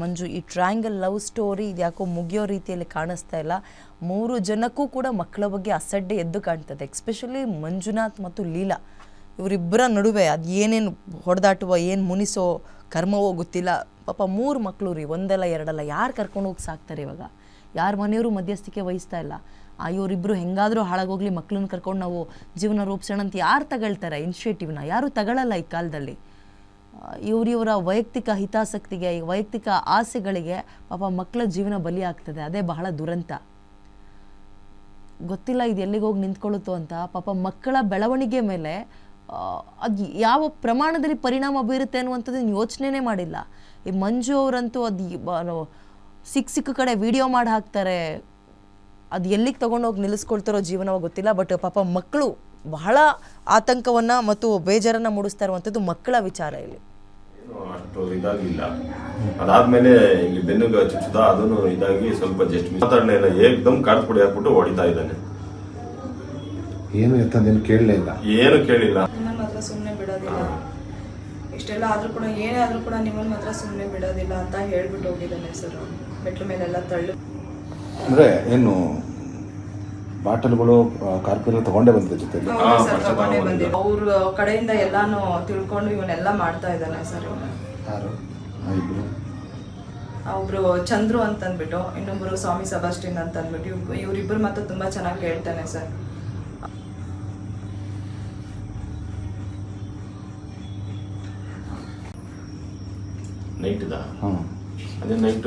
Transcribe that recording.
ಮಂಜು, ಈ triangle love story ಇದು ಯಾಕೋ ಮುಗಿಯೋ ರೀತಿಯಲ್ಲಿ ಕಾಣಿಸ್ತಾ ಇಲ್ಲ. 3 ಜನಕ್ಕೂ ಕೂಡ ಮಕ್ಕಳ ಬಗ್ಗೆ ಅಸಡ್ಡೆ ಎದ್ದು ಕಾಣ್ತದೆ. ಎಕ್ಸ್ಪೆಷಲಿ ಮಂಜುನಾಥ್ ಮತ್ತು ಲೀಲಾ ಇವರಿಬ್ಬರ ನಡುವೆ ಅದು ಏನೇನು ಹೊಡೆದಾಟುವ, ಏನು ಮುನಿಸೋ ಕರ್ಮವೋ ಗೊತ್ತಿಲ್ಲ. ಪಾಪ 3 ಮಕ್ಕಳು ರೀ, ಒಂದಲ್ಲ ಎರಡಲ್ಲ. ಯಾರು ಕರ್ಕೊಂಡು ಹೋಗಿ ಸಾಕ್ತಾರೆ ಇವಾಗ? ಯಾರ ಮನೆಯವರು ಮಧ್ಯಸ್ಥಿಕೆ ವಹಿಸ್ತಾ ಇಲ್ಲ. ಇವರಿಬ್ಬರು ಹೆಂಗಾದರೂ ಹಾಳಾಗೋಗ್ಲಿ, ಮಕ್ಕಳನ್ನ ಕರ್ಕೊಂಡು ನಾವು ಜೀವನ ರೂಪಿಸೋಣ ಅಂತ ಯಾರು ತಗೊಳ್ತಾರೆ ಇನಿಷಿಯೇಟಿವ್ನ? ಯಾರೂ ತಗೊಳ್ಳಲ್ಲ ಈ ಕಾಲದಲ್ಲಿ. ಇವರ ವೈಯಕ್ತಿಕ ಹಿತಾಸಕ್ತಿಗೆ, ಈ ವೈಯಕ್ತಿಕ ಆಸೆಗಳಿಗೆ ಪಾಪ ಮಕ್ಕಳ ಜೀವನ ಬಲಿ ಆಗ್ತದೆ. ಅದೇ ಬಹಳ ದುರಂತ. ಗೊತ್ತಿಲ್ಲ ಇದು ಎಲ್ಲಿಗೆ ಹೋಗಿ ನಿಂತ್ಕೊಳ್ಳುತ್ತೋ ಅಂತ. ಪಾಪ ಮಕ್ಕಳ ಬೆಳವಣಿಗೆ ಮೇಲೆ ಅದು ಯಾವ ಪ್ರಮಾಣದಲ್ಲಿ ಪರಿಣಾಮ ಬೀರುತ್ತೆ ಅನ್ನುವಂಥದ್ದು ಯೋಚನೆ ಮಾಡಿಲ್ಲ. ಈ ಮಂಜು ಅವರಂತೂ ಅದು ಸಿಕ್ಕ ಕಡೆ ವಿಡಿಯೋ ಮಾಡಿ ಹಾಕ್ತಾರೆ. ಅದು ಎಲ್ಲಿಗೆ ತೊಗೊಂಡೋಗಿ ನಿಲ್ಲಿಸ್ಕೊಳ್ತಾರೋ ಜೀವನವಾಗ ಗೊತ್ತಿಲ್ಲ. ಬಟ್ ಪಾಪ ಮಕ್ಕಳು ಬಹಳ ಆತಂಕವನ್ನು ಮತ್ತು ಬೇಜಾರನ್ನು ಮೂಡಿಸ್ತಾ ಇರುವಂಥದ್ದು ಮಕ್ಕಳ ವಿಚಾರ. ಇಲ್ಲಿ ಅಷ್ಟು ಇದಾಗಿಲ್ಲ. ಅದಾದ್ಮೇಲೆ ಇಲ್ಲಿ ಬೆನ್ನುಗ ಚುಚ್ಚುದ, ಅದನ್ನು ಇದಾಗಿ ಸ್ವಲ್ಪ ಜಸ್ಟ್ ಮಾತಾಡಲಿಲ್ಲ, ಏಕ್ದಮ್ ಕಾಡ್ ಪುಡಿ ಹಾಕ್ಬಿಟ್ಟು ಹೊಡಿತಾ ಇದ್ದಾನೆ. ಏನು ಎತ್ತಂದೇನು ಕೇಳಲೇ ಇಲ್ಲ, ಏನು ಕೇಳಿಲ್ಲ. ನಿಮ್ಮನ್ನ ಮಾತ್ರ ಸುಮ್ಮನೆ ಬಿಡೋದಿಲ್ಲ, ಇಷ್ಟೆಲ್ಲ ಆದ್ರೂ ಕೂಡ ಏನೇ ಆದ್ರೂ ಕೂಡ ನಿಮ್ಮನ್ನ ಮಾತ್ರ ಸುಮ್ಮನೆ ಬಿಡೋದಿಲ್ಲ ಅಂತ ಹೇಳ್ಬಿಟ್ಟು ಹೋಗಿದ್ದಾನೆ ಸರ್. ಮೆಟ್ಲ ಮೇಲೆಲ್ಲ ತಳ್ಳು. ಅಂದ್ರೆ ಏನು ಬಾಟಲ್ಗಳು ಕಾರ್ಪೊರೇಟ್ ತಗೊಂಡೇ ಬಂದಿದೆ ಜೊತೆಲಿ? ತಗೊಂಡೇ ಬಂದಿದೆ. ಅವ್ರ ಕಡೆಯಿಂದ ಎಲ್ಲಾನು ತಿಳ್ಕೊಂಡು ಇವನ್ನೆಲ್ಲ ಮಾಡ್ತಾ ಇದ್ದಾನೆ ಸರ್. ಯಾರು ಇಬ್ರು? ಒಬ್ರು ಚಂದ್ರು ಅಂತ ಅಂದ್ಬಿಟ್ಟು, ಇನ್ನೊಬ್ರು ಸ್ವಾಮಿ ಸಬಾಸ್ಟಿನ್ ಅಂತ ಅಂದ್ಬಿಟ್ಟು, ಇವ್ರಿಬ್ರು ಮಾತ್ರ ತುಂಬಾ ಚೆನ್ನಾಗಿ ಕೇಳ್ತಾನೆ ಸರ್. ನೈಟ್ ಅದೇ ನೈಟ್